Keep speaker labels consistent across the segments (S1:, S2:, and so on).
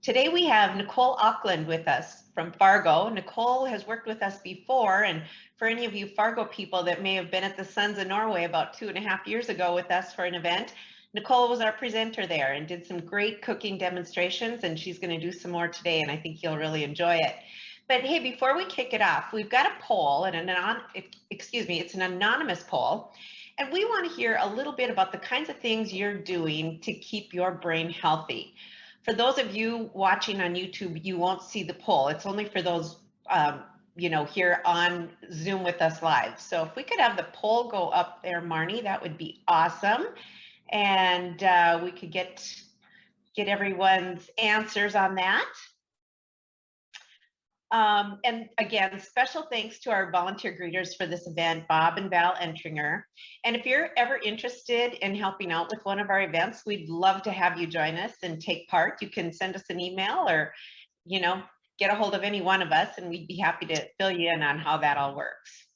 S1: Today we have Nicole Auckland with us from Fargo. Nicole has worked with us before, and for any of you Fargo people that may have been at the Sons of Norway about 2.5 years ago with us for an event, Nicole was our presenter there and did some great cooking demonstrations, and she's going to do some more today, and I think you'll really enjoy it. But hey, before we kick it off, we've got a poll, and it's an anonymous poll, and we want to hear a little bit about the kinds of things you're doing to keep your brain healthy. For those of you watching on YouTube, you won't see the poll. It's only for those, here on Zoom with us live. So if we could have the poll go up there, Marnie, that would be awesome. And we could get everyone's answers on that. And again, special thanks to our volunteer greeters for this event, Bob and Val Entringer. And if you're ever interested in helping out with one of our events, we'd love to have you join us and take part. You can send us an email or, get a hold of any one of us, and we'd be happy to fill you in on how that all works.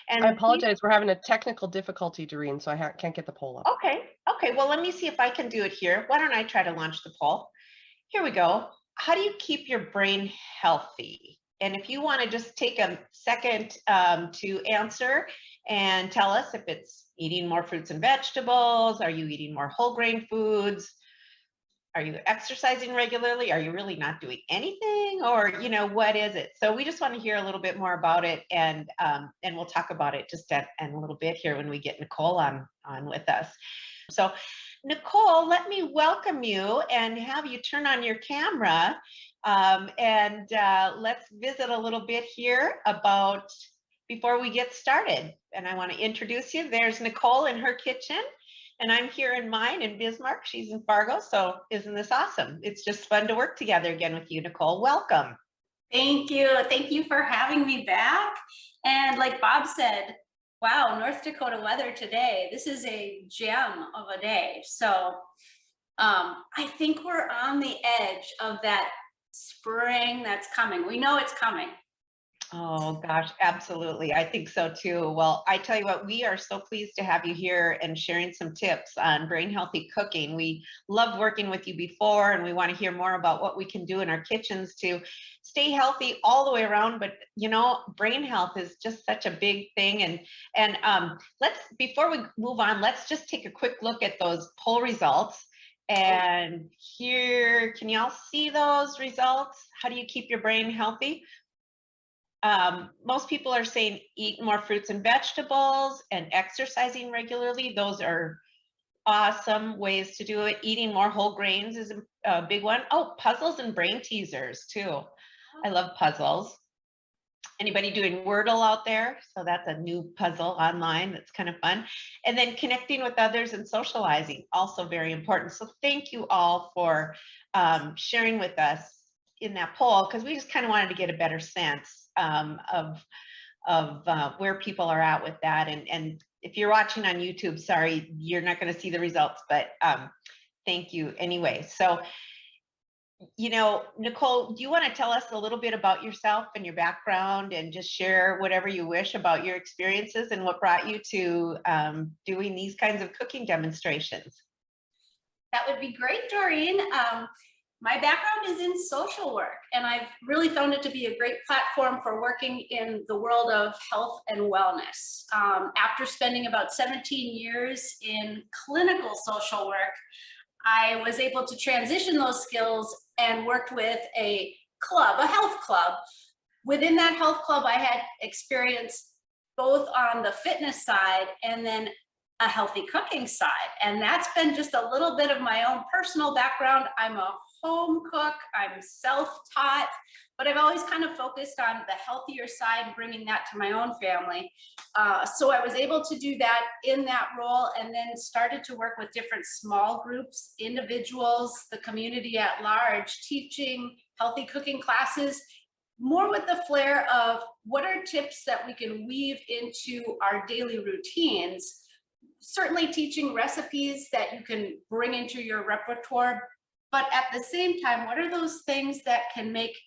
S1: And
S2: I apologize. We're having a technical difficulty, Doreen, so I can't get the poll up.
S1: Okay. Well, let me see if I can do it here. Why don't I try to launch the poll? Here we go. How do you keep your brain healthy? And if you want to just take a second to answer and tell us if it's eating more fruits and vegetables, are you eating more whole grain foods? Are you exercising regularly? Are you really not doing anything? Or, what is it? So we just want to hear a little bit more about it, and we'll talk about it just in a little bit here when we get Nicole on with us. So Nicole, let me welcome you and have you turn on your camera, and let's visit a little bit here before we get started. And I want to introduce you. There's Nicole in her kitchen, and I'm here in mine in Bismarck. She's in Fargo. So isn't this awesome? It's just fun to work together again with you, Nicole. Welcome.
S3: Thank you. Thank you for having me back. And like Bob said, wow, North Dakota weather today. This is a gem of a day. So I think we're on the edge of that spring that's coming. We know it's coming.
S1: Oh gosh, absolutely. I think so too. Well, I tell you what, we are so pleased to have you here and sharing some tips on brain healthy cooking. We loved working with you before, and we want to hear more about what we can do in our kitchens to stay healthy all the way around. But brain health is just such a big thing. And before we move on, let's just take a quick look at those poll results. And here, can y'all see those results? How do you keep your brain healthy? Most people are saying eat more fruits and vegetables and exercising regularly. Those are awesome ways to do it. Eating more whole grains is a big one. Oh, puzzles and brain teasers too. I love puzzles. Anybody doing Wordle out there? So that's a new puzzle online that's kind of fun. And then connecting with others and socializing, also very important. So thank you all for sharing with us in that poll, because we just kind of wanted to get a better sense of where people are at with that. And if you're watching on YouTube, sorry, you're not going to see the results, but thank you anyway. So, Nicole, do you want to tell us a little bit about yourself and your background, and just share whatever you wish about your experiences and what brought you to doing these kinds of cooking demonstrations?
S3: That would be great, Doreen. My background is in social work, and I've really found it to be a great platform for working in the world of health and wellness. After spending about 17 years in clinical social work, I was able to transition those skills and worked with a club, a health club. Within that health club, I had experience both on the fitness side and then a healthy cooking side. And that's been just a little bit of my own personal background. I'm a home cook, I'm self-taught, but I've always kind of focused on the healthier side, bringing that to my own family. So I was able to do that in that role, and then started to work with different small groups, individuals, the community at large, teaching healthy cooking classes, more with the flair of what are tips that we can weave into our daily routines. Certainly teaching recipes that you can bring into your repertoire, but at the same time, what are those things that can make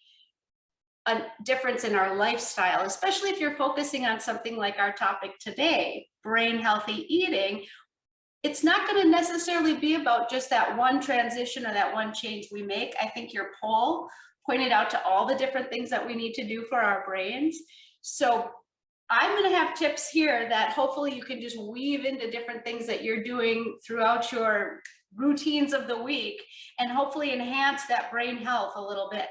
S3: a difference in our lifestyle, especially if you're focusing on something like our topic today, brain healthy eating. it's not going to necessarily be about just that one transition or that one change we make. I think your poll pointed out to all the different things that we need to do for our brains. So I'm going to have tips here that hopefully you can just weave into different things that you're doing throughout your routines of the week and hopefully enhance that brain health a little bit.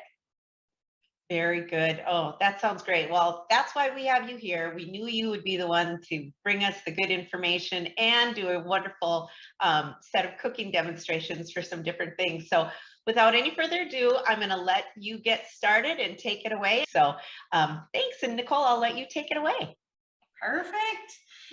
S1: Very good. Oh, that sounds great. Well, that's why we have you here. We knew you would be the one to bring us the good information and do a wonderful set of cooking demonstrations for some different things. So without any further ado, I'm going to let you get started and take it away. So thanks. And Nicole, I'll let you take it away.
S3: Perfect.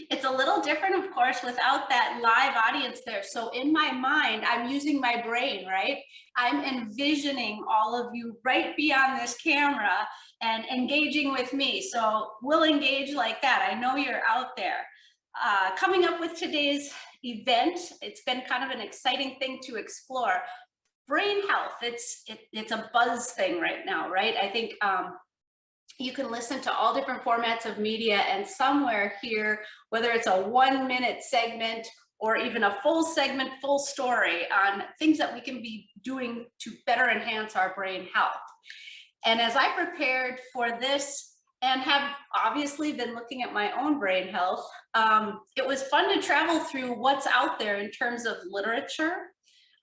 S3: It's a little different, of course, without that live audience there. So in my mind, I'm using my brain, right? I'm envisioning all of you right beyond this camera and engaging with me. So we'll engage like that. I know you're out there. Coming up with today's event, it's been kind of an exciting thing to explore. Brain health, it's a buzz thing right now, right? I think you can listen to all different formats of media, and somewhere here, whether it's a 1-minute segment or even a full segment, full story on things that we can be doing to better enhance our brain health. And as I prepared for this and have obviously been looking at my own brain health, it was fun to travel through what's out there in terms of literature.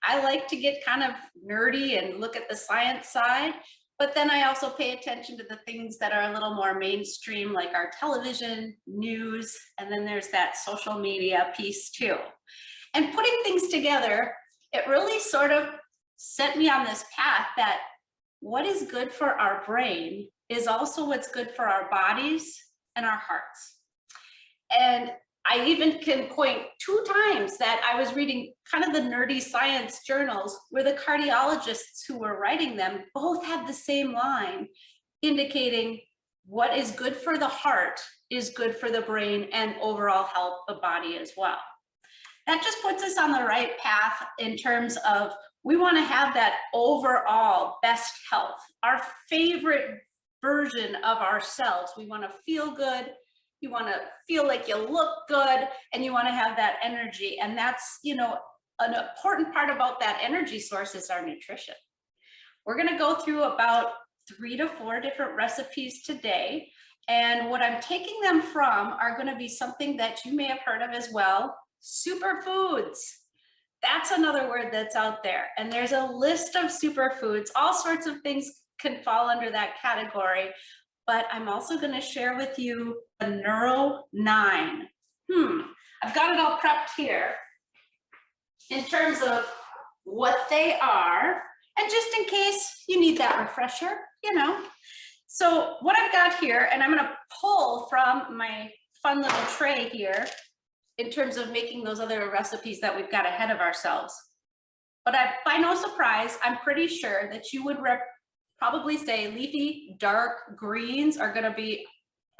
S3: I like to get kind of nerdy and look at the science side. But then I also pay attention to the things that are a little more mainstream, like our television, news, and then there's that social media piece too. And putting things together, it really sort of set me on this path that what is good for our brain is also what's good for our bodies and our hearts. And I even can point 2 times that I was reading kind of the nerdy science journals where the cardiologists who were writing them both had the same line indicating what is good for the heart is good for the brain and overall health of the body as well. That just puts us on the right path in terms of we want to have that overall best health, our favorite version of ourselves. We want to feel good. You want to feel like you look good, and you want to have that energy. And that's, you know, an important part about that energy source is our nutrition. We're going to go through about 3 to 4 different recipes today. And what I'm taking them from are going to be something that you may have heard of as well, superfoods. That's another word that's out there. And there's a list of superfoods. All sorts of things can fall under that category. But I'm also going to share with you the Neuro 9. I've got it all prepped here in terms of what they are, and just in case you need that refresher, you know. So what I've got here, and I'm going to pull from my fun little tray here in terms of making those other recipes that we've got ahead of ourselves. But by no surprise, I'm pretty sure that you would probably say leafy dark greens are going to be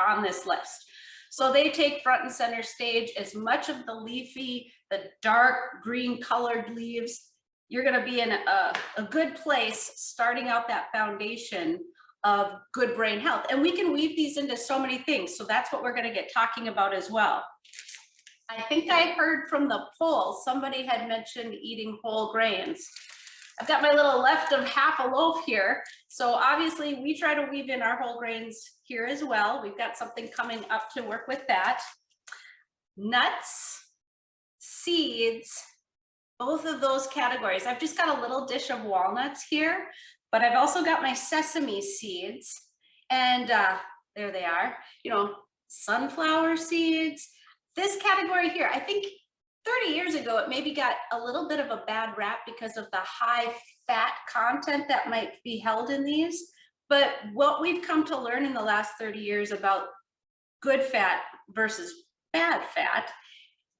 S3: on this list. So they take front and center stage. As much of the leafy, the dark green colored leaves, you're going to be in a good place starting out that foundation of good brain health. And we can weave these into so many things. So that's what we're going to get talking about as well. I think I heard from the poll, somebody had mentioned eating whole grains. I've got my little left of half a loaf here. So obviously we try to weave in our whole grains here as well. We've got something coming up to work with that. Nuts, seeds, both of those categories. I've just got a little dish of walnuts here, but I've also got my sesame seeds, and there they are, you know, sunflower seeds. This category here, I think 30 years ago, it maybe got a little bit of a bad rap because of the high fat content that might be held in these. But what we've come to learn in the last 30 years about good fat versus bad fat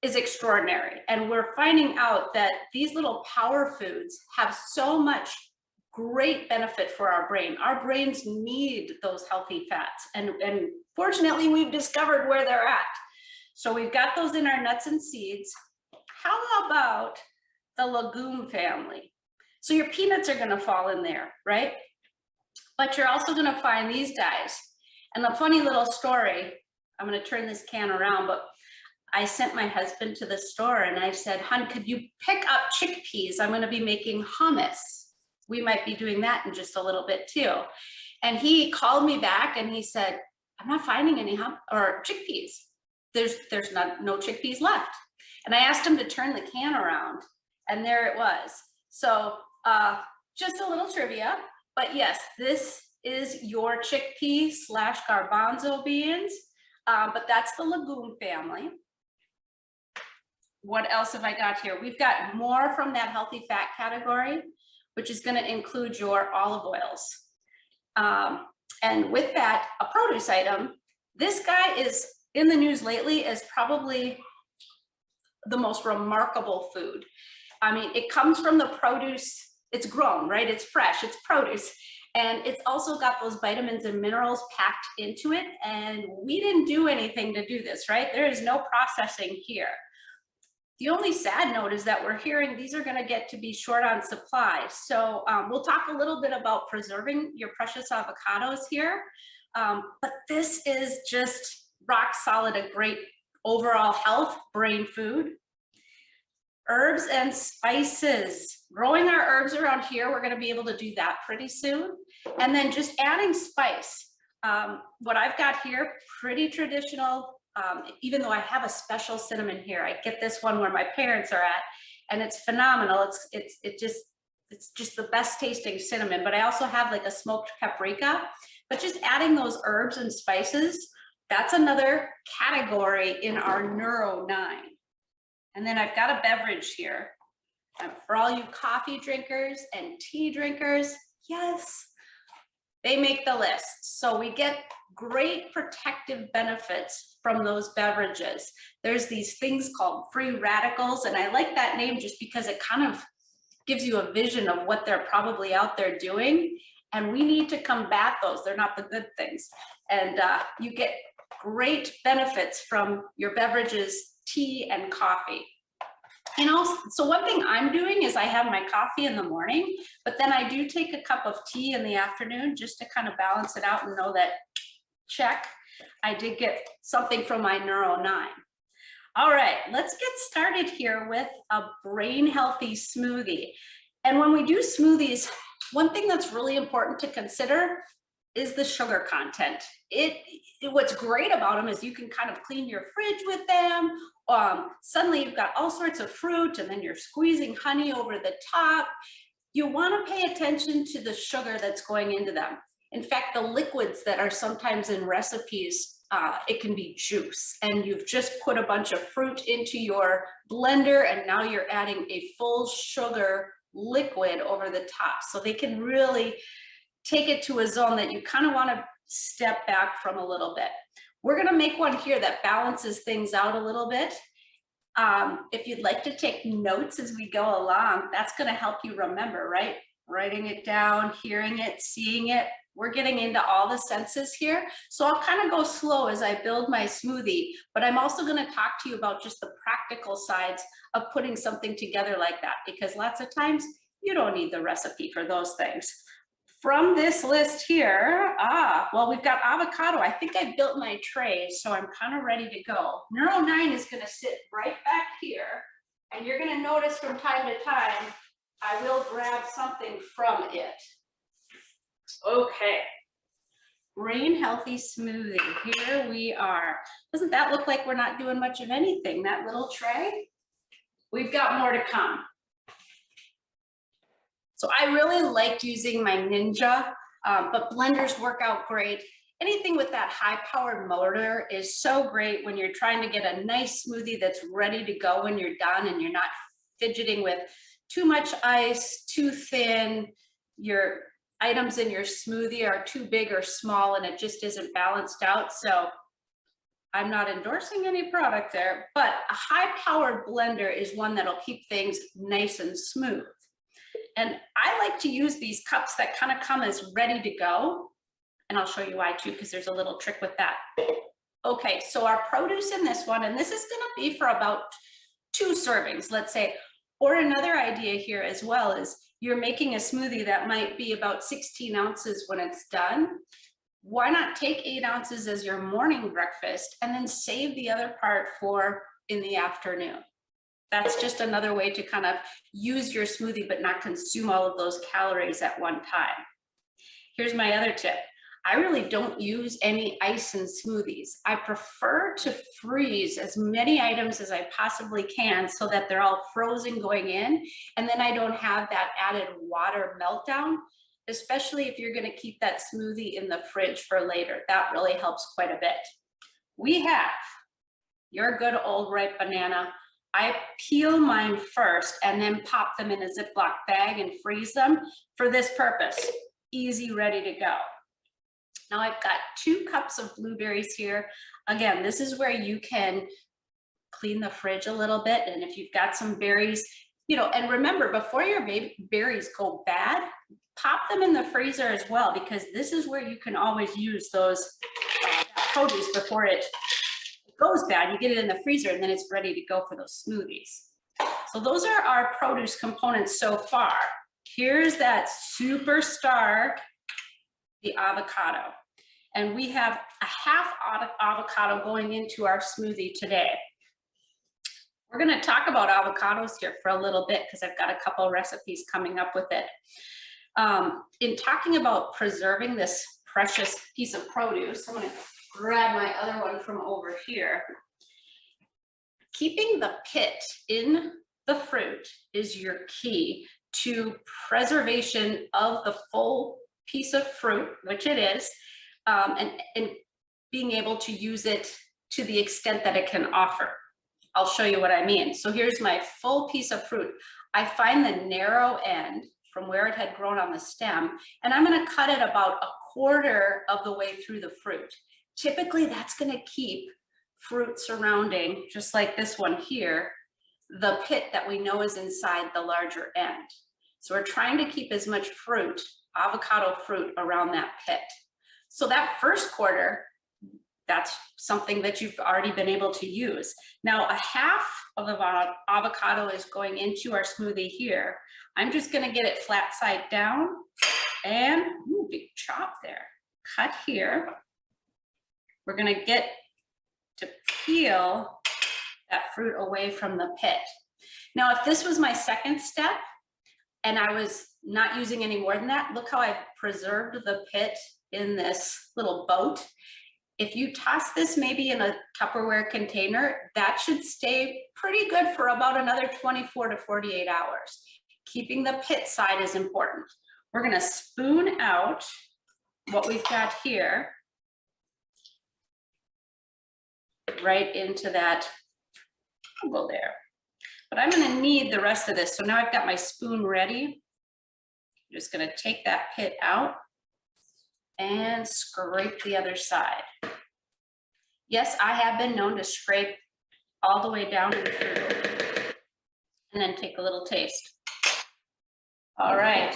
S3: is extraordinary. And we're finding out that these little power foods have so much great benefit for our brain. Our brains need those healthy fats. And fortunately, we've discovered where they're at. So we've got those in our nuts and seeds. How about the legume family? So your peanuts are going to fall in there, right? But you're also going to find these guys. And a funny little story, I'm going to turn this can around, but I sent my husband to the store and I said, "Hun, could you pick up chickpeas? I'm going to be making hummus. We might be doing that in just a little bit too." And he called me back and he said, "I'm not finding any chickpeas. There's no chickpeas left." And I asked him to turn the can around, and there it was. So just a little trivia, but yes, this is your chickpea / garbanzo beans, but that's the legume family. What else have I got here? We've got more from that healthy fat category, which is going to include your olive oils. And with that, a produce item, this guy is in the news lately as probably the most remarkable food. I mean, it comes from the produce, it's grown, right? It's fresh, it's produce. And it's also got those vitamins and minerals packed into it. And we didn't do anything to do this, right? There is no processing here. The only sad note is that we're hearing these are going to get to be short on supply. So we'll talk a little bit about preserving your precious avocados here. But this is just rock solid, a great overall health brain food. Herbs and spices. Growing our herbs around here, we're going to be able to do that pretty soon. And then just adding spice. What I've got here, pretty traditional. Even though I have a special cinnamon here, I get this one where my parents are at, and it's phenomenal. It's just the best tasting cinnamon. But I also have like a smoked paprika. But just adding those herbs and spices, that's another category in our Neuro 9. And then I've got a beverage here. For all you coffee drinkers and tea drinkers, yes, they make the list. So we get great protective benefits from those beverages. There's these things called free radicals, and I like that name just because it kind of gives you a vision of what they're probably out there doing. And we need to combat those. They're not the good things. And you get great benefits from your beverages, tea and coffee. You know, so one thing I'm doing is I have my coffee in the morning, but then I do take a cup of tea in the afternoon just to kind of balance it out and know that, check, I did get something from my Neuro 9. All right, let's get started here with a brain healthy smoothie. And when we do smoothies, one thing that's really important to consider is the sugar content. What's great about them is you can kind of clean your fridge with them. Suddenly you've got all sorts of fruit and then you're squeezing honey over the top. You want to pay attention to the sugar that's going into them. In fact, the liquids that are sometimes in recipes, it can be juice, and you've just put a bunch of fruit into your blender and now you're adding a full sugar liquid over the top. So they can really take it to a zone that you kind of want to step back from a little bit. We're going to make one here that balances things out a little bit. If you'd like to take notes as we go along, that's going to help you remember, right? Writing it down, hearing it, seeing it. We're getting into all the senses here. So I'll kind of go slow as I build my smoothie, but I'm also going to talk to you about just the practical sides of putting something together like that, because lots of times you don't need the recipe for those things. From this list here, well, we've got avocado. I think I built my tray, so I'm kind of ready to go. Neuro 9 is going to sit right back here, and you're going to notice from time to time, I will grab something from it. Okay, brain healthy smoothie, here we are. Doesn't that look like we're not doing much of anything, that little tray? We've got more to come. So I really liked using my Ninja, but blenders work out great. Anything with that high-powered motor is so great when you're trying to get a nice smoothie that's ready to go when you're done and you're not fidgeting with too much ice, too thin, your items in your smoothie are too big or small and it just isn't balanced out. So I'm not endorsing any product there, but a high-powered blender is one that'll keep things nice and smooth. And I like to use these cups that kind of come as ready to go. And I'll show you why too, because there's a little trick with that. Okay, so our produce in this one, and this is going to be for about 2 servings, let's say. Or another idea here as well is you're making a smoothie that might be about 16 ounces when it's done. Why not take 8 ounces as your morning breakfast and then save the other part for in the afternoon. That's just another way to kind of use your smoothie, but not consume all of those calories at one time. Here's my other tip. I really don't use any ice in smoothies. I prefer to freeze as many items as I possibly can so that they're all frozen going in, and then I don't have that added water meltdown, especially if you're gonna keep that smoothie in the fridge for later. That really helps quite a bit. We have your good old ripe banana. I peel mine first and then pop them in a Ziploc bag and freeze them for this purpose. Easy, ready to go. Now I've got 2 cups of blueberries here. Again, this is where you can clean the fridge a little bit. And if you've got some berries, you know, and remember, before your berries go bad, pop them in the freezer as well, because this is where you can always use those produce before it goes bad. You get it in the freezer and then it's ready to go for those smoothies. So those are our produce components so far. Here's that superstar, the avocado. And we have a half avocado going into our smoothie today. We're going to talk about avocados here for a little bit because I've got a couple recipes coming up with it. In talking about preserving this precious piece of produce, I'm going to grab my other one from over here. Keeping the pit in the fruit is your key to preservation of the full piece of fruit, which it is, and being able to use it to the extent that it can offer. I'll show you what I mean. So here's my full piece of fruit. I find the narrow end from where it had grown on the stem, and I'm going to cut it about 1/4 of the way through the fruit. Typically, that's going to keep fruit surrounding, just like this one here, the pit that we know is inside the larger end. So we're trying to keep as much fruit, avocado fruit, around that pit. So that first 1/4, that's something that you've already been able to use. Now, a half of the avocado is going into our smoothie here. I'm just going to get it flat side down and, ooh, big chop there. Cut here. We're going to get to peel that fruit away from the pit. Now, if this was my second step and I was not using any more than that, look how I've preserved the pit in this little boat. If you toss this maybe in a Tupperware container, that should stay pretty good for about another 24 to 48 hours. Keeping the pit side is important. We're going to spoon out what we've got here right into that bowl there. But I'm going to need the rest of this. So now I've got my spoon ready. I'm just going to take that pit out and scrape the other side. Yes, I have been known to scrape all the way down and through and then take a little taste. All right.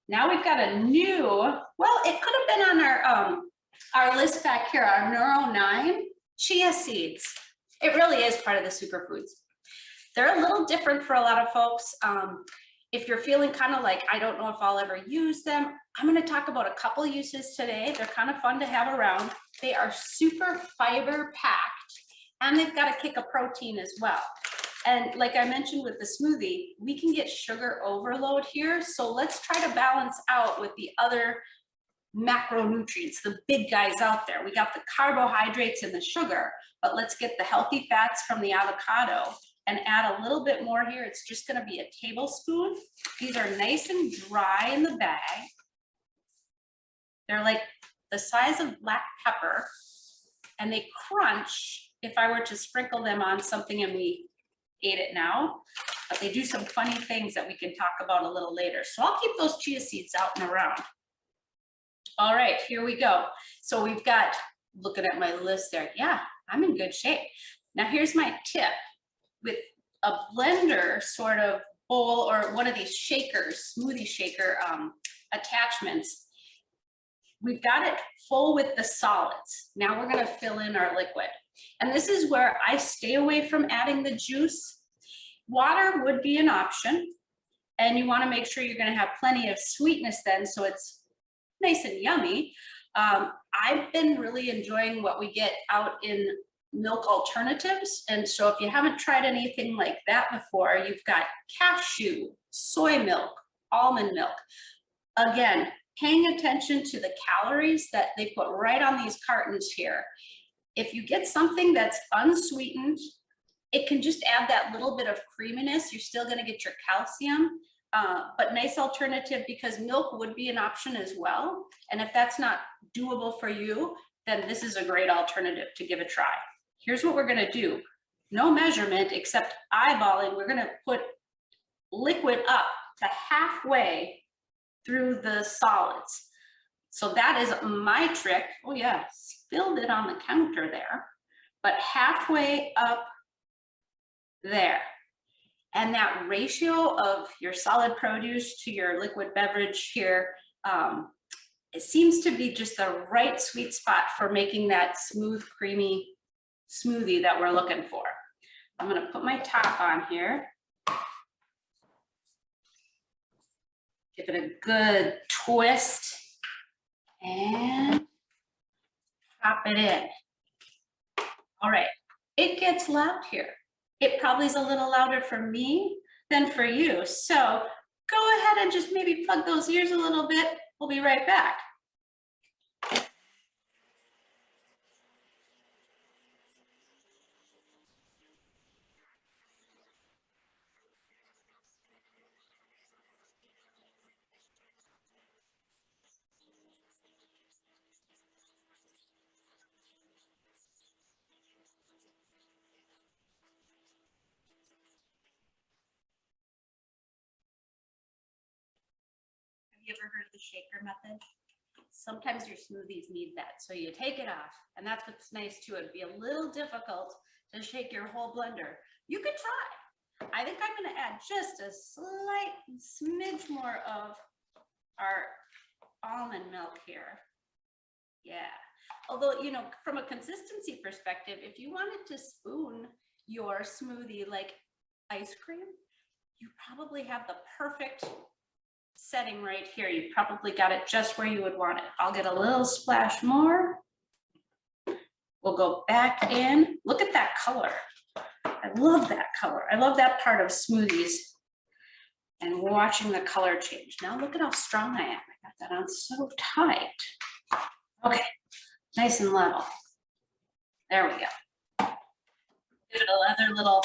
S3: Now we've got a new, well, it could have been on our list back here, our Neuro 9 chia seeds. It really is part of the superfoods. They're a little different for a lot of folks. If you're feeling kind of like, I don't know if I'll ever use them, I'm going to talk about a couple uses today. They're kind of fun to have around. They are super fiber packed and they've got a kick of protein as well. And like I mentioned with the smoothie, we can get sugar overload here. So let's try to balance out with the other macronutrients, the big guys out there. We got the carbohydrates and the sugar, but let's get the healthy fats from the avocado and add a little bit more here. It's just going to be a tablespoon. These are nice and dry in the bag. They're like the size of black pepper and they crunch if I were to sprinkle them on something and we ate it now, but they do some funny things that we can talk about a little later. So I'll keep those chia seeds out and around. All right, here we go. So we've got, looking at my list there, yeah, I'm in good shape. Now here's my tip. With a blender sort of bowl or one of these shakers, smoothie shaker attachments, we've got it full with the solids. Now we're going to fill in our liquid. And this is where I stay away from adding the juice. Water would be an option. And you want to make sure you're going to have plenty of sweetness then, so it's nice and yummy. I've been really enjoying what we get out in milk alternatives. And so if you haven't tried anything like that before, you've got cashew, soy milk, almond milk. Again, paying attention to the calories that they put right on these cartons here. If you get something that's unsweetened, it can just add that little bit of creaminess. You're still gonna get your calcium, but nice alternative, because milk would be an option as well. And if that's not doable for you, then this is a great alternative to give a try. Here's what we're gonna do. No measurement except eyeballing. We're gonna put liquid up to halfway through the solids. So that is my trick. Oh yeah, spilled it on the counter there, but halfway up there. And that ratio of your solid produce to your liquid beverage here, it seems to be just the right sweet spot for making that smooth, creamy smoothie that we're looking for. I'm gonna put my top on here. Give it a good twist and pop it in. All right, it gets loud here. It probably is a little louder for me than for you. So go ahead and just maybe plug those ears a little bit. We'll be right back. Have you ever heard of the shaker method? Sometimes your smoothies need that. So you take it off, and that's what's nice too. It'd be a little difficult to shake your whole blender. You could try. I think I'm gonna add just a slight smidge more of our almond milk here. Yeah. Although, you know, from a consistency perspective, if you wanted to spoon your smoothie like ice cream, you probably have the perfect setting right here. You probably got it just where you would want it. I'll get a little splash more. We'll go back in. Look at that color. I love that color. I love that part of smoothies and watching the color change. Now look at how strong I am. I got that on so tight. Okay, nice and level. There we go. Give it another little.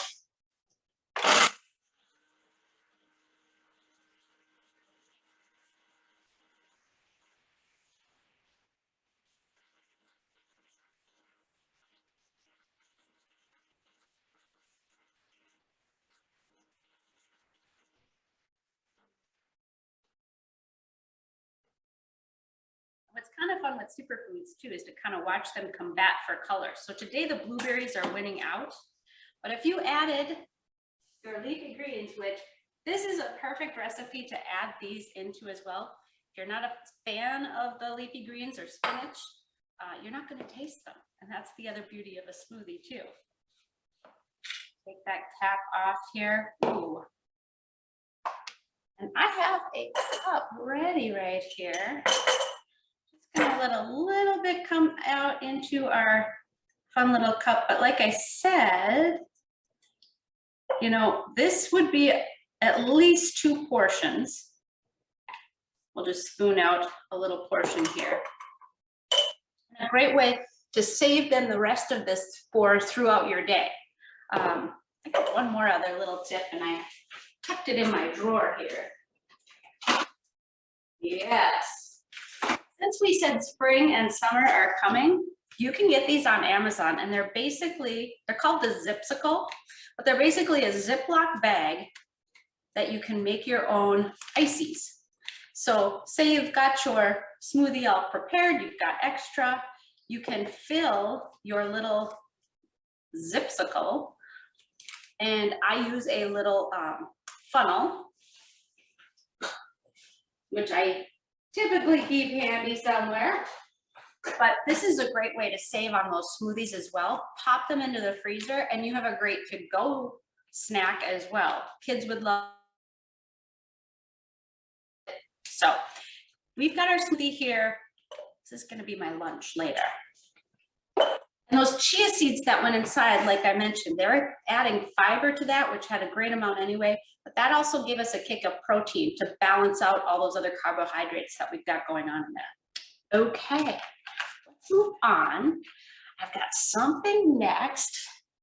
S3: What's kind of fun with superfoods too is to kind of watch them combat for color. So today the blueberries are winning out, but if you added your leafy greens, which this is a perfect recipe to add these into as well. If you're not a fan of the leafy greens or spinach, you're not going to taste them. And that's the other beauty of a smoothie too. Take that cap off here. Ooh. And I have a cup ready right here. Gonna let a little bit come out into our fun little cup, but like I said, you know, this would be at least 2 portions. We'll just spoon out a little portion here. A great way to save then the rest of this for throughout your day. I got one more other little tip, and I tucked it in my drawer here. Yes. Since we said spring and summer are coming, you can get these on Amazon, and they're called the Zipsicle, but they're basically a Ziploc bag that you can make your own ices. So say you've got your smoothie all prepared, you've got extra, you can fill your little Zipsicle, and I use a little funnel, which I typically keep handy somewhere, but this is a great way to save on those smoothies as well. Pop them into the freezer and you have a great to-go snack as well. Kids would love it. So we've got our smoothie here. This is going to be my lunch later. And those chia seeds that went inside, like I mentioned, they're adding fiber to that, which had a great amount anyway, but that also gave us a kick of protein to balance out all those other carbohydrates that we've got going on in that. Okay, let's move on. I've got something next,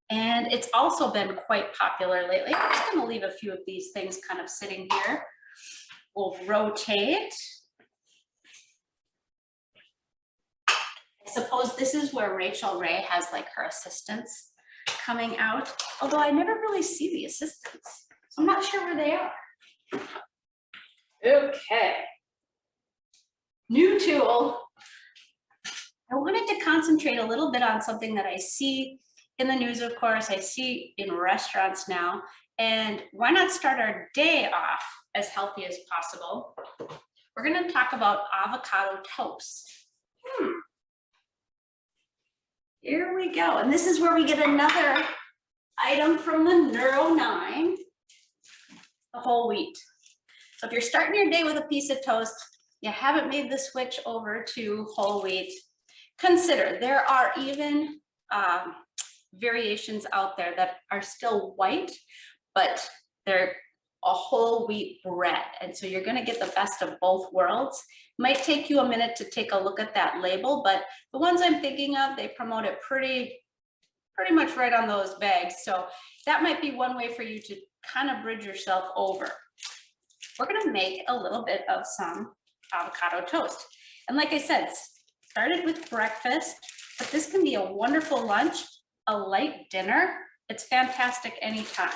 S3: and it's also been quite popular lately. I'm just gonna leave a few of these things kind of sitting here. We'll rotate. I suppose this is where Rachel Ray has like her assistants coming out, although I never really see the assistants, so I'm not sure where they are. Okay. New tool. I wanted to concentrate a little bit on something that I see in the news, of course, I see in restaurants now, and why not start our day off as healthy as possible? We're going to talk about avocado toast. Here we go. And this is where we get another item from the Neuro 9, the whole wheat. So if you're starting your day with a piece of toast, you haven't made the switch over to whole wheat, consider there are even variations out there that are still white, but they're a whole wheat bread. And so you're going to get the best of both worlds. Might take you a minute to take a look at that label, but the ones I'm thinking of, they promote it pretty much right on those bags. So that might be one way for you to kind of bridge yourself over. We're going to make a little bit of some avocado toast. And like I said, started with breakfast, but this can be a wonderful lunch, a light dinner. It's fantastic anytime.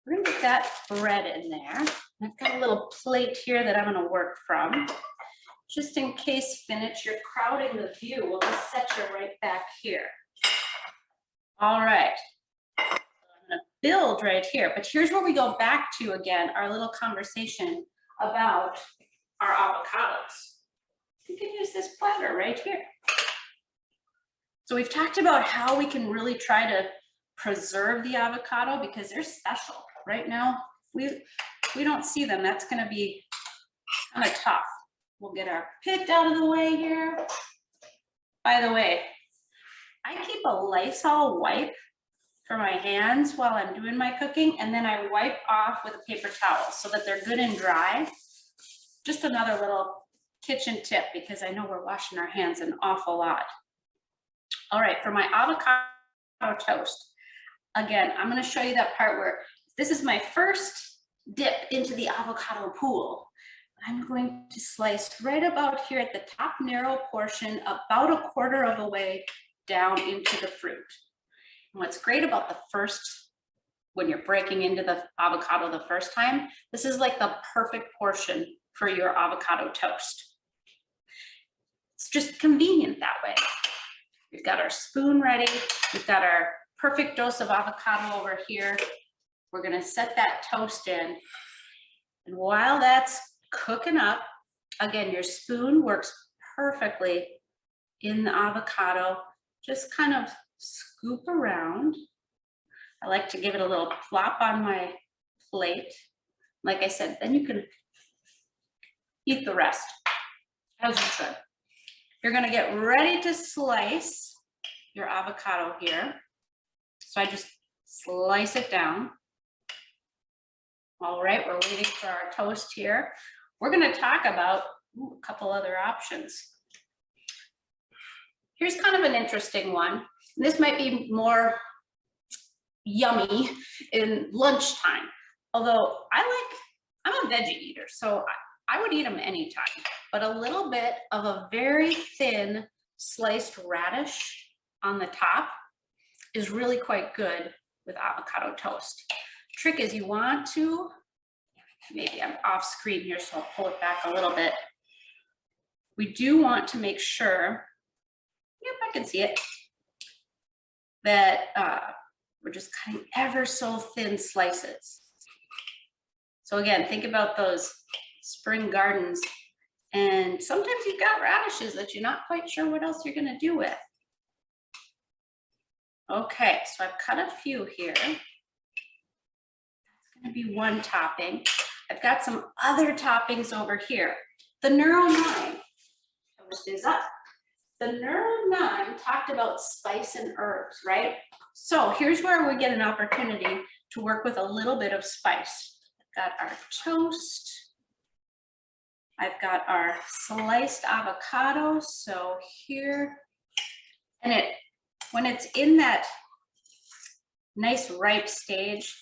S3: We're gonna get that bread in there. I've got a little plate here that I'm gonna work from. Just in case, spinach, you're crowding the view, we'll just set you right back here. All right, so I'm gonna build right here, but here's where we go back to again, our little conversation about our avocados. You can use this platter right here. So we've talked about how we can really try to preserve the avocado because they're special. Right now, we don't see them. That's going to be kind of tough. We'll get our pick out of the way here. By the way, I keep a Lysol wipe for my hands while I'm doing my cooking, and then I wipe off with a paper towel so that they're good and dry. Just another little kitchen tip because I know we're washing our hands an awful lot. All right, for my avocado toast, again, I'm going to show you that part where this is my first dip into the avocado pool. I'm going to slice right about here at the top narrow portion, about a quarter of the way down into the fruit. And what's great about the first, when you're breaking into the avocado the first time, this is like the perfect portion for your avocado toast. It's just convenient that way. We've got our spoon ready. We've got our perfect dose of avocado over here. We're gonna set that toast in. And while that's cooking up, again, your spoon works perfectly in the avocado. Just kind of scoop around. I like to give it a little plop on my plate. Like I said, then you can eat the rest, as you should. You're gonna get ready to slice your avocado here. So I just slice it down. All right, we're waiting for our toast here. We're gonna talk about a couple other options. Here's kind of an interesting one. This might be more yummy in lunchtime. Although I'm a veggie eater, so I would eat them anytime. But a little bit of a very thin sliced radish on the top is really quite good with avocado toast. Trick is you want to, maybe I'm off screen here, so I'll pull it back a little bit. We do want to make sure, yep, I can see it, that we're just cutting ever so thin slices. So again, think about those spring gardens, and sometimes you've got radishes that you're not quite sure what else you're gonna do with. Okay, so I've cut a few here. That's gonna be one topping. I've got some other toppings over here. The Neuro 9 toast is up. the Neuro 9 talked about spice and herbs, right? So here's where we get an opportunity to work with a little bit of spice. I've got our toast. I've got our sliced avocado. So here, and when it's in that nice ripe stage,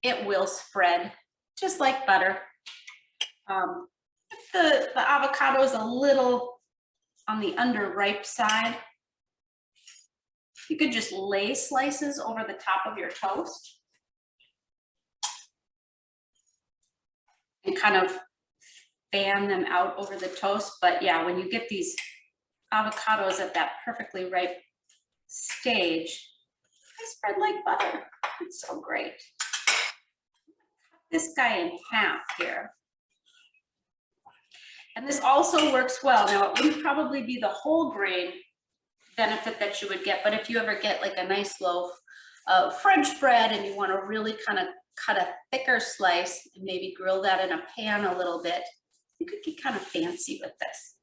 S3: it will spread just like butter. If the avocado is a little on the underripe side, you could just lay slices over the top of your toast and kind of fan them out over the toast. But yeah, when you get these avocados at that perfectly ripe stage, they spread like butter. It's so great. Cut this guy in half here. And this also works well. Now, it wouldn't probably be the whole grain benefit that you would get, but if you ever get like a nice loaf of French bread and you want to really kind of cut a thicker slice and maybe grill that in a pan a little bit, you could get kind of fancy with this.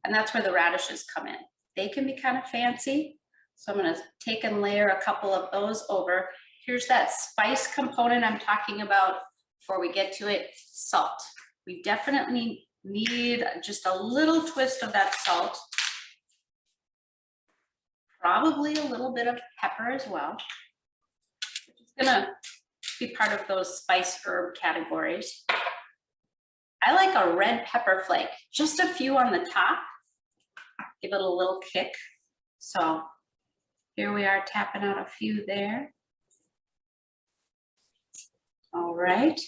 S3: And that's where the radishes come in. They can be kind of fancy. So I'm going to take and layer a couple of those over. Here's that spice component I'm talking about. Before we get to it, salt. We definitely need just a little twist of that salt. Probably a little bit of pepper as well. It's gonna be part of those spice herb categories. I like a red pepper flake, just a few on the top. Give it a little kick. So here we are tapping out a few there. All right.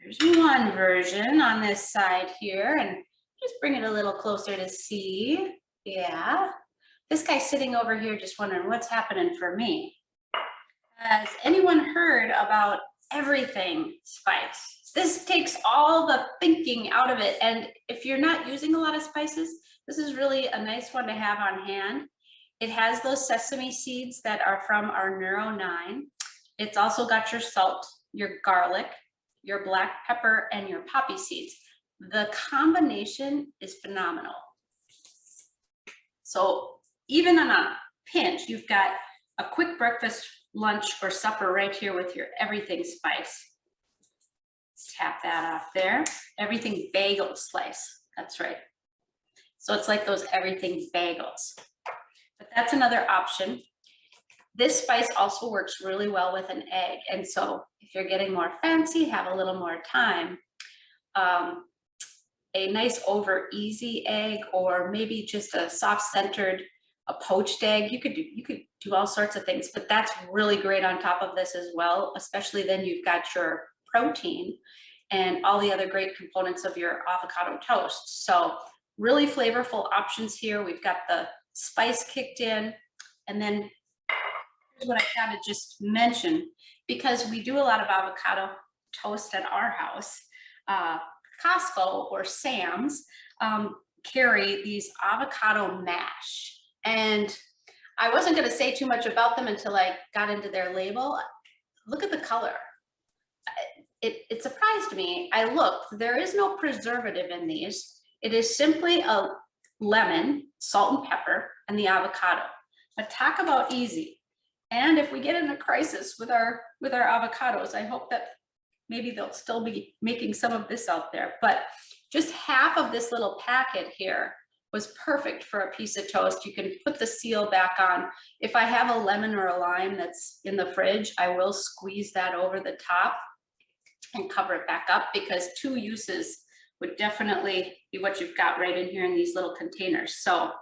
S3: There's one version on this side here, and just bring it a little closer to see. Yeah. This guy's sitting over here just wondering what's happening for me. Has anyone heard about everything spice? This takes all the thinking out of it. And if you're not using a lot of spices, this is really a nice one to have on hand. It has those sesame seeds that are from our Neuro 9. It's also got your salt, your garlic, your black pepper, and your poppy seeds. The combination is phenomenal. So even on a pinch, you've got a quick breakfast, lunch, or supper right here with your everything spice. Let's tap that off there. Everything bagel slice, that's right. So it's like those everything bagels. But that's another option. This spice also works really well with an egg. And so if you're getting more fancy, have a little more time, a nice over easy egg, or maybe just a soft centered, a poached egg. You could do all sorts of things, but that's really great on top of this as well, especially then you've got your protein and all the other great components of your avocado toast. So really flavorful options here. We've got the spice kicked in, and then here's what I gotta just mention, because we do a lot of avocado toast at our house. Costco or Sam's carry these avocado mash. And I wasn't gonna say too much about them until I got into their label. Look at the color. It surprised me. I looked, there is no preservative in these. It is simply a lemon, salt and pepper, and the avocado. But talk about easy. And if we get in a crisis with our avocados, I hope that maybe they'll still be making some of this out there. But just half of this little packet here was perfect for a piece of toast. You can put the seal back on. If I have a lemon or a lime that's in the fridge, I will squeeze that over the top and cover it back up, because 2 uses would definitely be what you've got right in here in these little containers. So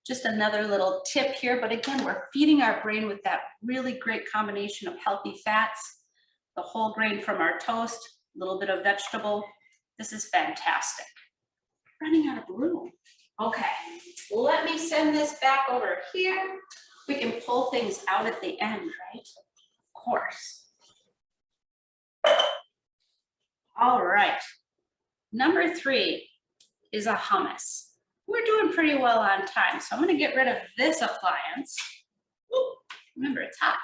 S3: just another little tip here, but again, we're feeding our brain with that really great combination of healthy fats, the whole grain from our toast, a little bit of vegetable. This is fantastic. Running out of room. Okay, let me send this back over here. We can pull things out at the end, right? Of course. All right, number 3 is a hummus. We're doing pretty well on time, so I'm gonna get rid of this appliance. Ooh, remember, it's hot.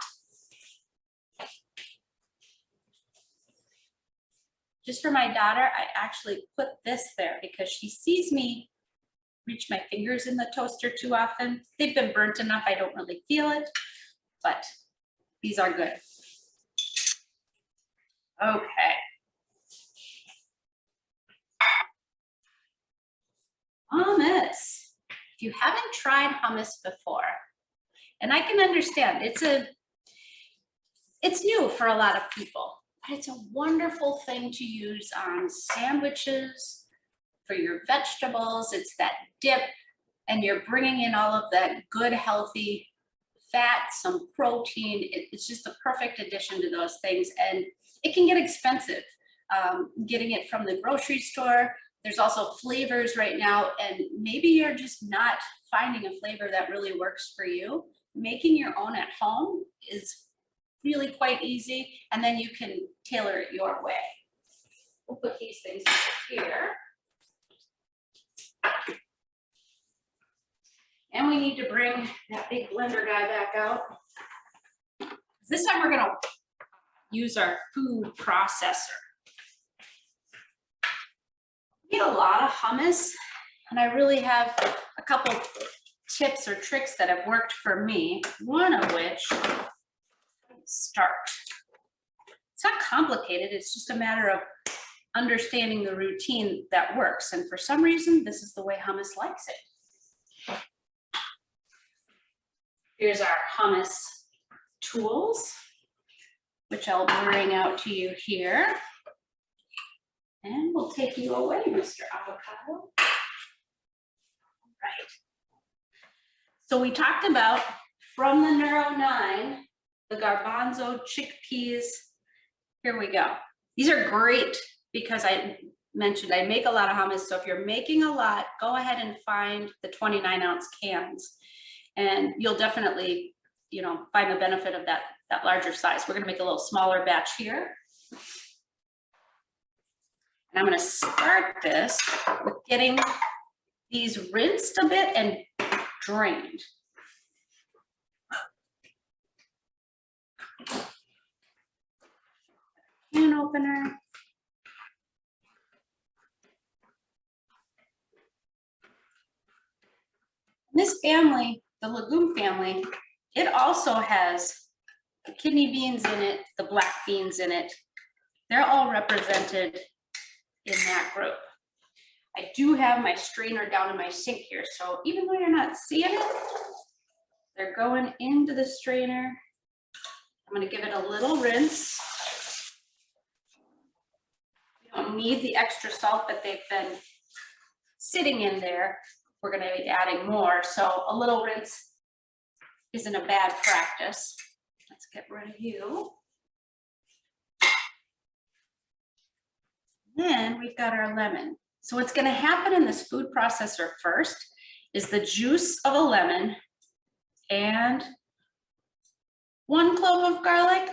S3: Just for my daughter, I actually put this there because she sees me reach my fingers in the toaster too often. They've been burnt enough, I don't really feel it, but these are good. Okay. Hummus. If you haven't tried hummus before, and I can understand, it's new for a lot of people, but it's a wonderful thing to use on sandwiches, for your vegetables. It's that dip, and you're bringing in all of that good, healthy fat, some protein. It's just the perfect addition to those things, and it can get expensive getting it from the grocery store. There's also flavors right now, and maybe you're just not finding a flavor that really works for you. Making your own at home is really quite easy, and then you can tailor it your way. We'll put these things here. And we need to bring that big blender guy back out. This time we're gonna use our food processor. We get a lot of hummus, and I really have a couple tips or tricks that have worked for me, one of which, start. It's not complicated, it's just a matter of understanding the routine that works, and for some reason, this is the way hummus likes it. Here's our hummus tools, which I'll bring out to you here. And we'll take you away, Mr. Avocado. All right. So we talked about, from the Neuro 9, the garbanzo chickpeas. Here we go. These are great because I mentioned I make a lot of hummus. So if you're making a lot, go ahead and find the 29-ounce cans, and you'll definitely, find the benefit of that larger size. We're gonna make a little smaller batch here. And I'm gonna start this with getting these rinsed a bit and drained. Can opener. This family, the legume family, it also has the kidney beans in it, the black beans in it. They're all represented in that group. I do have my strainer down in my sink here, so even though you're not seeing it, they're going into the strainer. I'm gonna give it a little rinse. You don't need the extra salt, but they've been sitting in there. We're gonna be adding more, so a little rinse isn't a bad practice. Let's get rid of you. Then we've got our lemon. So what's gonna happen in this food processor first is the juice of a lemon and 1 clove of garlic.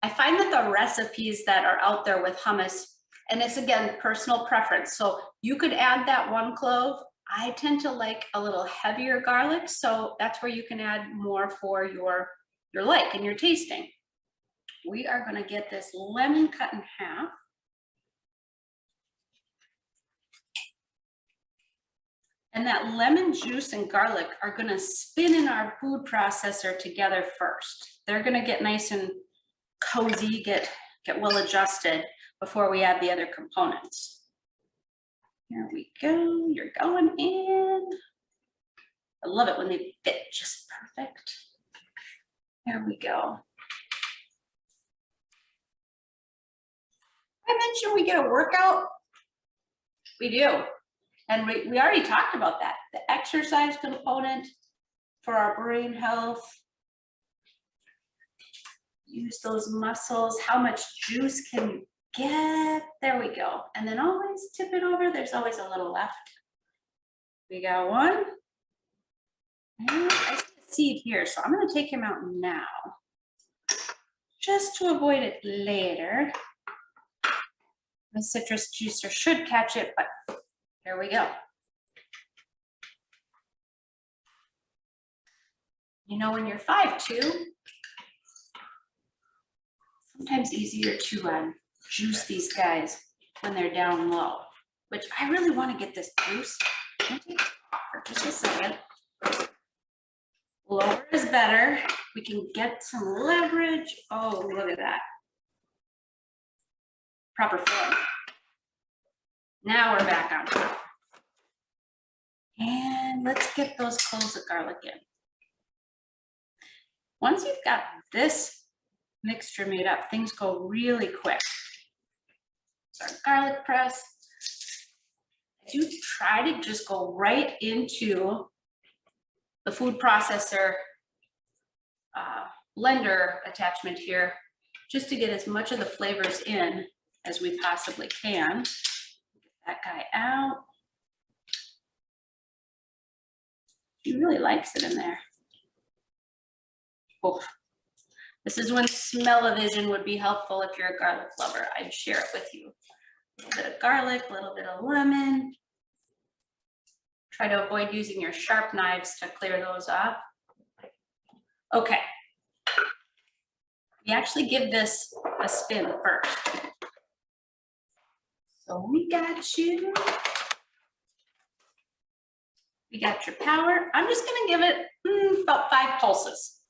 S3: I find that the recipes that are out there with hummus, and it's again, personal preference. So you could add that 1 clove. I tend to like a little heavier garlic, so that's where you can add more for your like and your tasting. We are gonna get this lemon cut in half. And that lemon juice and garlic are gonna spin in our food processor together first. They're gonna get nice and cozy, get well adjusted before we add the other components. Here we go, you're going in. I love it when they fit just perfect. There we go. I mentioned we get a workout. We do. And we already talked about that. The exercise component for our brain health. Use those muscles. How much juice can you get? There we go. And then always tip it over. There's always a little left. We got one. And I see a seed here, so I'm going to take him out now, just to avoid it later. The citrus juicer should catch it, but here we go. When you're 5'2", sometimes easier to juice these guys when they're down low. which I really want to get this juice. Can I take this off for just a second? Lower is better. We can get some leverage. Oh, look at that. Proper form. Now we're back on top. And let's get those cloves of garlic in. Once you've got this mixture made up, things go really quick. So our garlic press. I do try to just go right into the food processor blender attachment here, just to get as much of the flavors in as we possibly can. Get that guy out. He really likes it in there. Oh, this is when smell-o-vision would be helpful if you're a garlic lover. I'd share it with you. A little bit of garlic, a little bit of lemon. Try to avoid using your sharp knives to clear those off. Okay. We actually give this a spin first. So we got you. We got your power. I'm just gonna give it about 5 pulses.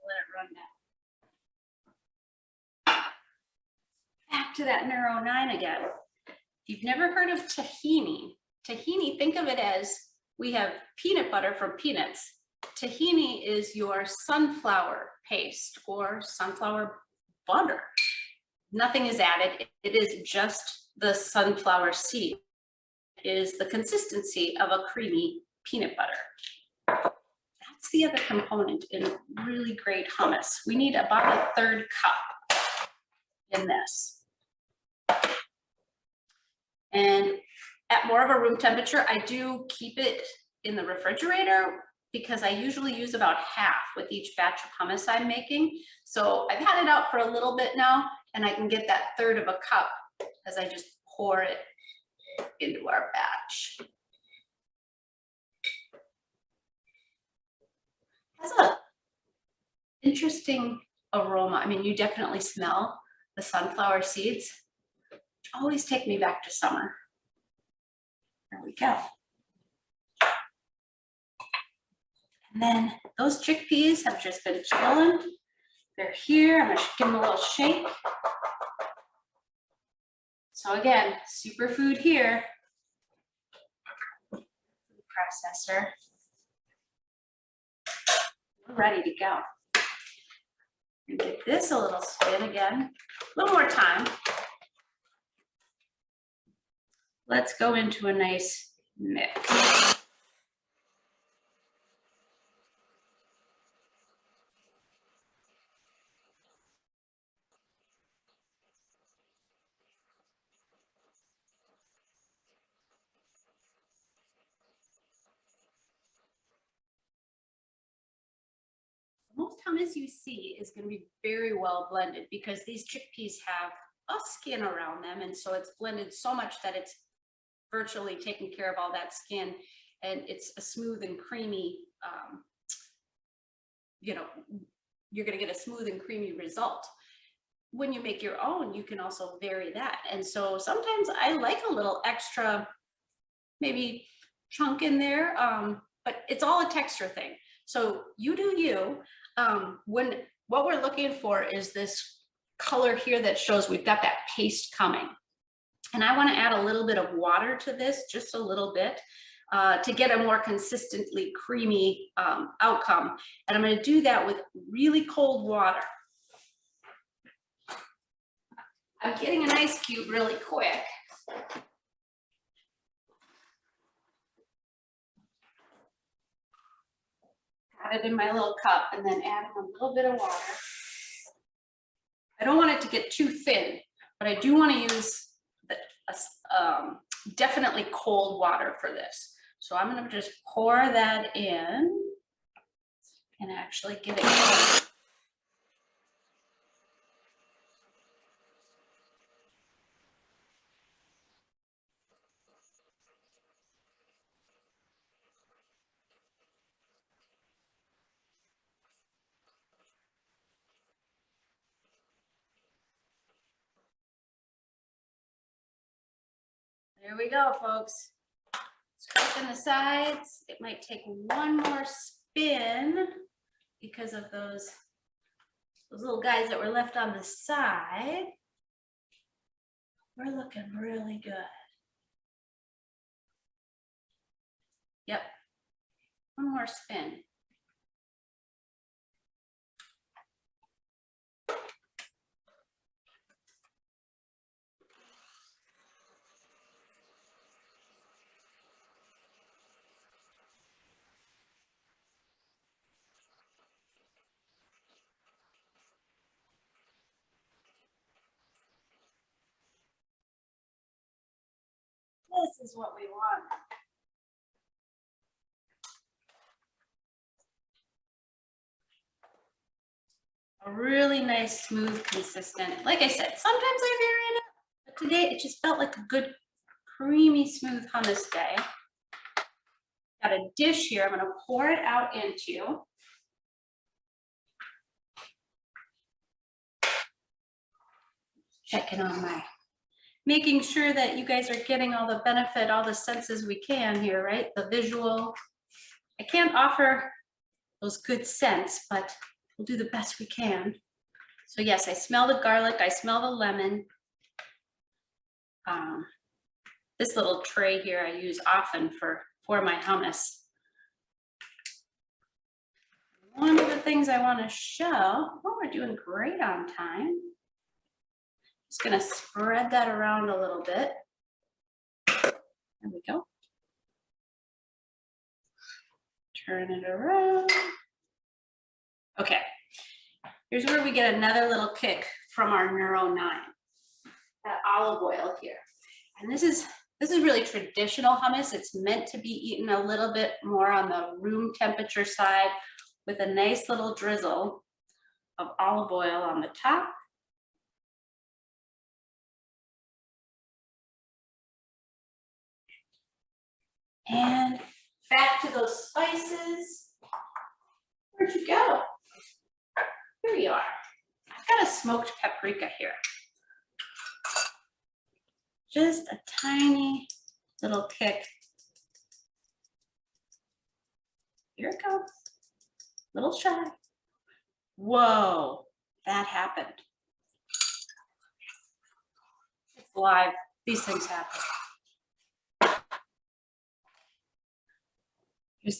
S3: Let it run down. Back to that Neuro 9 again. If you've never heard of tahini, think of it as we have peanut butter from peanuts. Tahini is your sunflower paste or sunflower butter. Nothing is added. It is just the sunflower seed. It is the consistency of a creamy peanut butter. That's the other component in really great hummus. We need about 1/3 cup in this. And at more of a room temperature, I do keep it in the refrigerator because I usually use about half with each batch of hummus I'm making. So I've had it out for a little bit now, and I can get that 1/3 of a cup as I just pour it into our batch. Has a interesting aroma. I mean, you definitely smell the sunflower seeds, which always take me back to summer. There we go. And then those chickpeas have just been chilling. They're here. I'm gonna give them a little shake. So again, superfood here. Food processor. We're ready to go. And get this a little spin again. A little more time. Let's go into a nice mix. Most hummus you see is going to be very well blended because these chickpeas have a skin around them, and so it's blended so much that it's virtually taking care of all that skin, and it's a smooth and creamy, you know, you're going to get a smooth and creamy result. When you make your own, you can also vary that, and so sometimes I like a little extra, maybe chunk in there, but it's all a texture thing. So you do you. What we're looking for is this color here that shows we've got that paste coming. And I want to add a little bit of water to this, just a little bit, to get a more consistently creamy outcome. And I'm going to do that with really cold water. I'm getting an ice cube really quick. Add it in my little cup and then add a little bit of water. I don't want it to get too thin, but I do want to use definitely cold water for this. So I'm going to just pour that in and actually get it going. Here we go, folks. Scraping the sides. It might take one more spin because of those little guys that were left on the side. We're looking really good. Yep. One more spin. This is what we want. A really nice, smooth, consistent. Like I said, sometimes I vary it, but today it just felt like a good, creamy, smooth hummus day. Got a dish here. I'm going to pour it out into. Checking on my, making sure that you guys are getting all the benefit, all the senses we can here, right? The visual. I can't offer those good scents, but we'll do the best we can. So yes, I smell the garlic, I smell the lemon. This little tray here I use often for my hummus. One of the things I want to show, oh, we're doing great on time. Just gonna spread that around a little bit. There we go. Turn it around. Okay, here's where we get another little kick from our Neuro 9, that olive oil here. And this is really traditional hummus. It's meant to be eaten a little bit more on the room temperature side with a nice little drizzle of olive oil on the top. And back to those spices. Where'd you go? Here you are. I've got a smoked paprika here. Just a tiny little kick. Here it goes. Little shot. Whoa, that happened. It's live. These things happen. The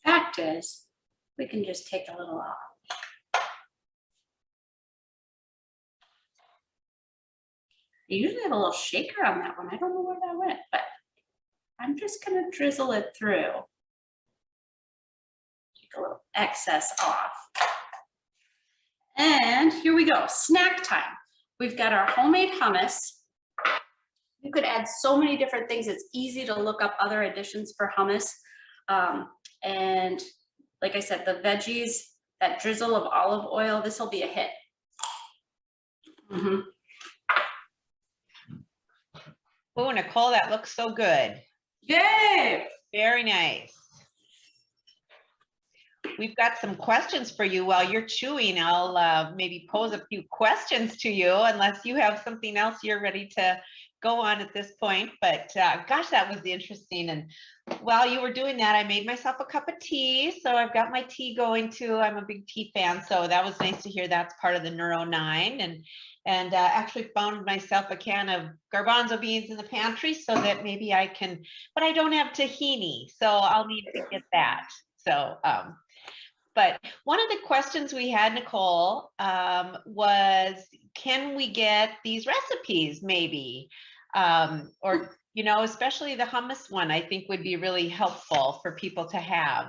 S3: fact is, we can just take a little off. I usually have a little shaker on that one. I don't know where that went, but I'm just gonna drizzle it through. Take a little excess off. And here we go, snack time. We've got our homemade hummus. You could add so many different things. It's easy to look up other additions for hummus. And like I said, the veggies, that drizzle of olive oil, this will be a hit.
S1: Oh, Nicole, that looks so good.
S3: Yay!
S1: Very nice. We've got some questions for you while you're chewing. I'll maybe pose a few questions to you unless you have something else you're ready to go on at this point. But gosh, that was interesting. And while you were doing that, I made myself a cup of tea. So I've got my tea going too. I'm a big tea fan. So that was nice to hear that's part of the Neuro 9. And actually found myself a can of garbanzo beans in the pantry so that maybe I can, but I don't have tahini. So I'll need to get that. So, but one of the questions we had, Nicole, was, can we get these recipes maybe? Or, you know, especially the hummus one, I think would be really helpful for people to have,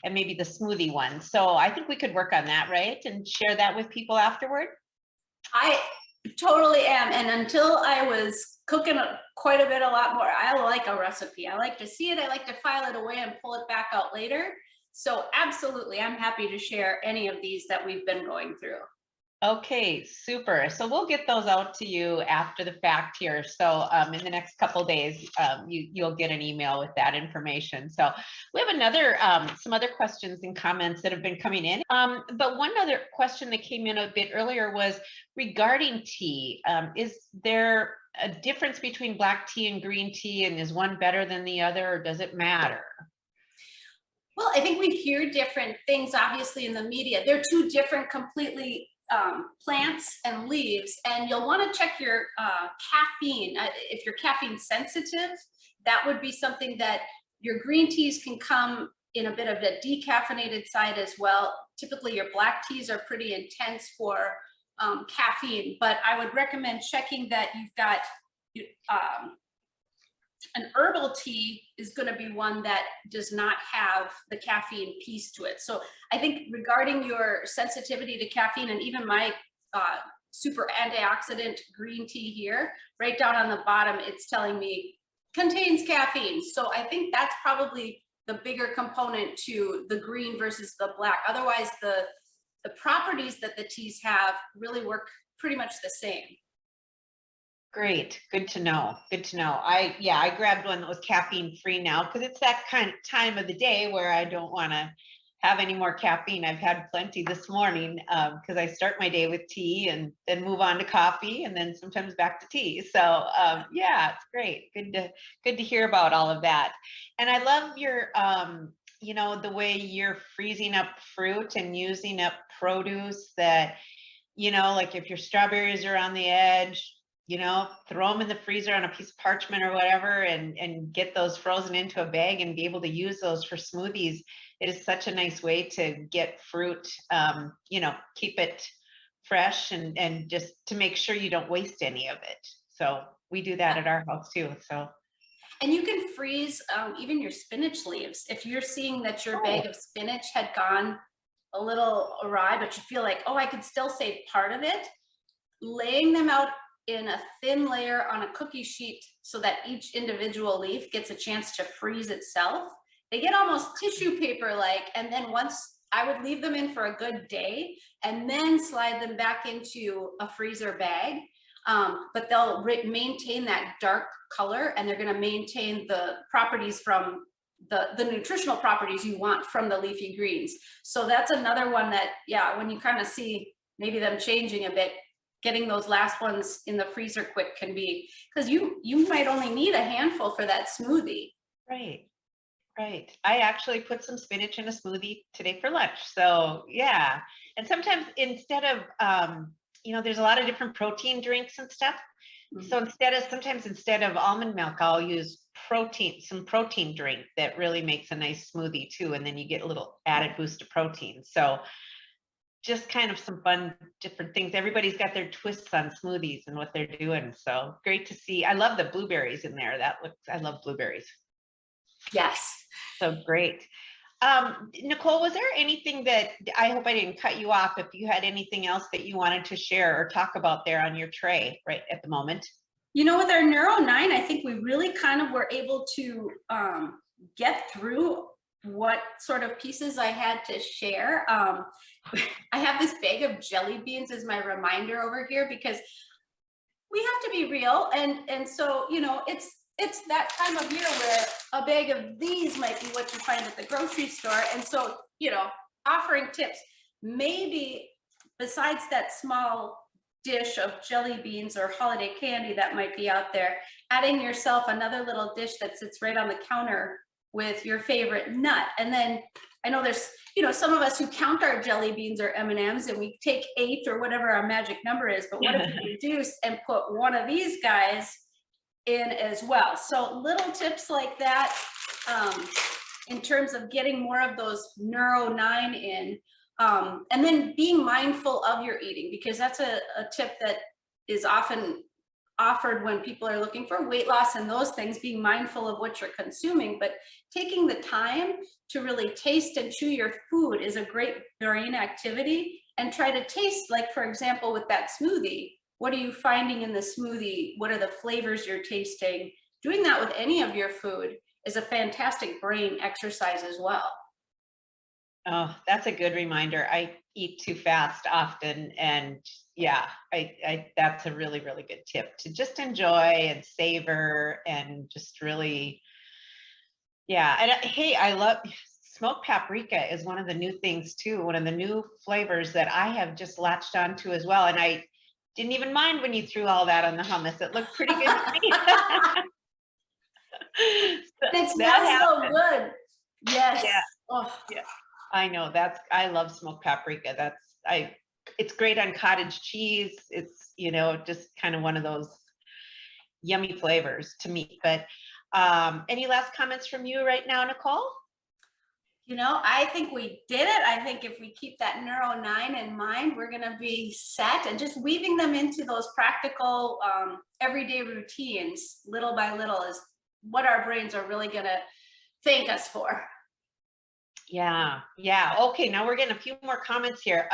S1: and maybe the smoothie one. So I think we could work on that, right? And share that with people afterward.
S3: I totally am. And until I was cooking quite a lot more, I like a recipe. I like to see it. I like to file it away and pull it back out later. So absolutely, I'm happy to share any of these that we've been going through.
S1: Okay, super. So we'll get those out to you after the fact here. So in the next couple of days, you'll get an email with that information. So we have another, some other questions and comments that have been coming in. But one other question that came in a bit earlier was regarding tea. Is there a difference between black tea and green tea, and is one better than the other, or does it matter?
S3: Well, I think we hear different things, obviously, in the media. They're two different completely plants and leaves, and you'll want to check your caffeine. If you're caffeine sensitive, that would be something that your green teas can come in a bit of a decaffeinated side as well. Typically, your black teas are pretty intense for caffeine, but I would recommend checking that you've got an herbal tea is going to be one that does not have the caffeine piece to it. So I think regarding your sensitivity to caffeine, and even my super antioxidant green tea here, right down on the bottom, it's telling me contains caffeine. So I think that's probably the bigger component to the green versus the black. Otherwise, the properties that the teas have really work pretty much the same.
S1: Great, good to know. Good to know. I grabbed one that was caffeine free now because it's that kind of time of the day where I don't want to have any more caffeine. I've had plenty this morning because I start my day with tea and then move on to coffee and then sometimes back to tea. So yeah, it's great. Good to hear about all of that. And I love your you know, the way you're freezing up fruit and using up produce that, you know, like if your strawberries are on the edge, you know, throw them in the freezer on a piece of parchment or whatever, and get those frozen into a bag and be able to use those for smoothies. It is such a nice way to get fruit, you know, keep it fresh and just to make sure you don't waste any of it. So we do that at our house too. So.
S3: And you can freeze even your spinach leaves. If you're seeing that your bag of spinach had gone a little awry, but you feel like, oh, I could still save part of it, laying them out in a thin layer on a cookie sheet so that each individual leaf gets a chance to freeze itself. They get almost tissue paper like, and then once I would leave them in for a good day and then slide them back into a freezer bag. But they'll maintain that dark color, and they're going to maintain the properties from the nutritional properties you want from the leafy greens. So that's another one that, yeah, when you kind of see maybe them changing a bit, getting those last ones in the freezer quick can be, because you might only need a handful for that smoothie.
S1: Right. Right. I actually put some spinach in a smoothie today for lunch. So yeah. And sometimes instead of, you know, there's a lot of different protein drinks and stuff. So sometimes instead of almond milk, I'll use some protein drink that really makes a nice smoothie too. And then you get a little added boost of protein. So just kind of some fun, different things. Everybody's got their twists on smoothies and what they're doing. So great to see. I love the blueberries in there. I love blueberries.
S3: Yes.
S1: So great. Nicole, was there anything that, I hope I didn't cut you off, if you had anything else that you wanted to share or talk about there on your tray right at the moment?
S3: You know, with our Neuro 9, I think we really kind of were able to get through what sort of pieces I had to share. I have this bag of jelly beans as my reminder over here because we have to be real. And so, you know, it's that time of year where a bag of these might be what you find at the grocery store. And so, you know, offering tips, maybe besides that small dish of jelly beans or holiday candy that might be out there, adding yourself another little dish that sits right on the counter with your favorite nut. And then I know there's, you know, some of us who count our jelly beans or M&Ms and we take 8 or whatever our magic number is, but what if we reduce and put one of these guys in as well? So little tips like that in terms of getting more of those Neuro 9 in. And then being mindful of your eating, because that's a tip that is often offered when people are looking for weight loss and those things, being mindful of what you're consuming, but taking the time to really taste and chew your food is a great brain activity. And try to taste, like, for example, with that smoothie, what are you finding in the smoothie? What are the flavors you're tasting? Doing that with any of your food is a fantastic brain exercise as well.
S1: Oh, that's a good reminder. I eat too fast often, and yeah, I that's a really, really good tip to just enjoy and savor and just really, yeah. And hey, I love smoked paprika is one of the new things too, one of the new flavors that I have just latched onto as well. And Didn't even mind when you threw all that on the hummus. It looked pretty good to me.
S3: It
S1: That
S3: smells so
S1: happened.
S3: good. Yes.
S1: Yeah.
S3: Oh,
S1: Yeah. I know I love smoked paprika. It's great on cottage cheese. It's, just kind of one of those yummy flavors to me. But any last comments from you right now, Nicole?
S3: I think we did it. I think if we keep that Neuro 9 in mind, we're going to be set, and just weaving them into those practical everyday routines little by little is what our brains are really going to thank us for.
S1: Yeah. Okay, now we're getting a few more comments here.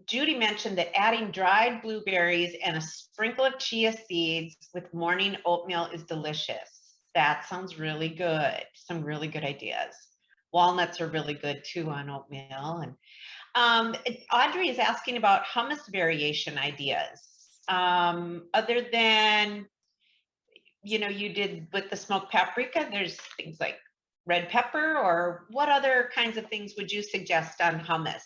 S1: Judy mentioned that adding dried blueberries and a sprinkle of chia seeds with morning oatmeal is delicious. That sounds really good. Some really good ideas. Walnuts are really good too on oatmeal. And Audrey is asking about hummus variation ideas. Other than, you did with the smoked paprika, there's things like red pepper, or what other kinds of things would you suggest on hummus?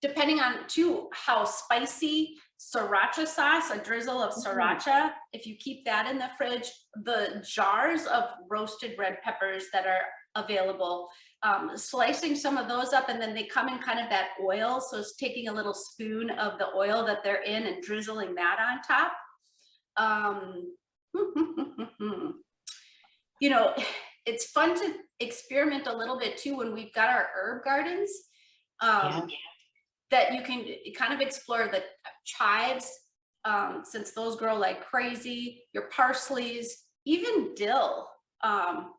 S3: Depending on too how spicy sriracha sauce, a drizzle of sriracha, if you keep that in the fridge, the jars of roasted red peppers that are available, slicing some of those up, and then they come in kind of that oil. So it's taking a little spoon of the oil that they're in and drizzling that on top. It's fun to experiment a little bit too when we've got our herb gardens. That you can kind of explore the chives, since those grow like crazy, your parsleys, even dill.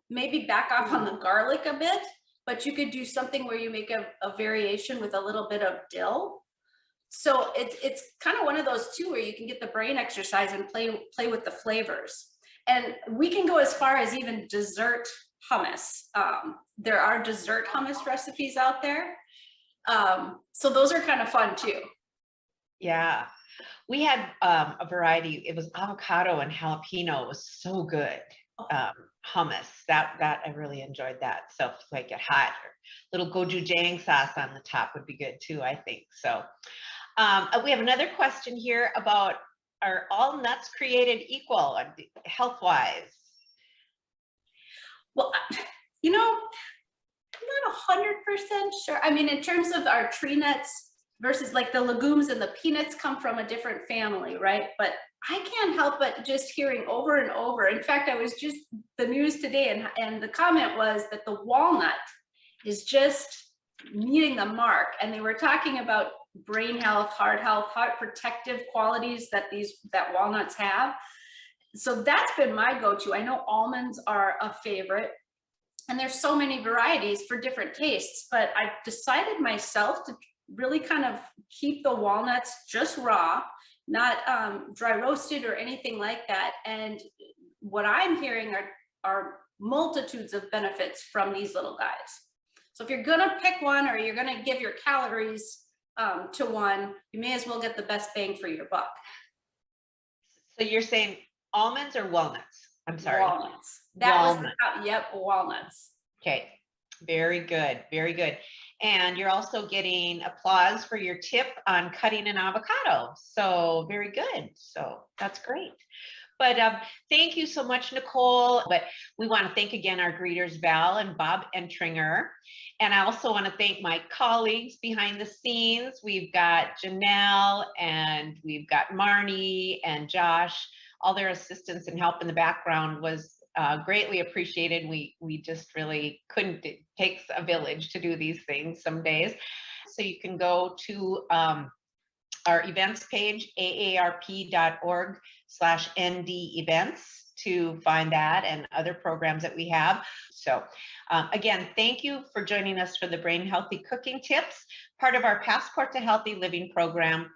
S3: Maybe back off on the garlic a bit, but you could do something where you make a variation with a little bit of dill. So it's kind of one of those too where you can get the brain exercise and play with the flavors. And we can go as far as even dessert hummus. There are dessert hummus recipes out there. So those are kind of fun too.
S1: Yeah, we had a variety. It was avocado and jalapeno. It was so good. Hummus, that I really enjoyed that. So if like it hot, or little gochujang sauce on the top would be good too, I think. So we have another question here about, are all nuts created equal health-wise?
S3: Well, I'm not 100% sure. I mean, in terms of our tree nuts versus like the legumes and the peanuts come from a different family, right? But I can't help but just hearing over and over. In fact, I was just the news today, and the comment was that the walnut is just meeting the mark. And they were talking about brain health, heart protective qualities that walnuts have. So that's been my go-to. I know almonds are a favorite. And there's so many varieties for different tastes, but I decided myself to really kind of keep the walnuts just raw, not dry roasted or anything like that. And what I'm hearing are multitudes of benefits from these little guys. So if you're gonna pick one, or you're gonna give your calories to one, you may as well get the best bang for your buck.
S1: So you're saying almonds or walnuts? I'm sorry.
S3: Walnuts. Yep, walnuts.
S1: Okay, very good, very good. And you're also getting applause for your tip on cutting an avocado. So very good. So that's great. But thank you so much, Nicole. But we want to thank again our greeters, Val and Bob Entringer. And I also want to thank my colleagues behind the scenes. We've got Janelle, and we've got Marnie and Josh. All their assistance and help in the background was greatly appreciated. We just really couldn't. It takes a village to do these things some days. So you can go to our events page, aarp.org/nd events, to find that and other programs that we have. So again, thank you for joining us for the Brain Healthy Cooking Tips, part of our Passport to Healthy Living program.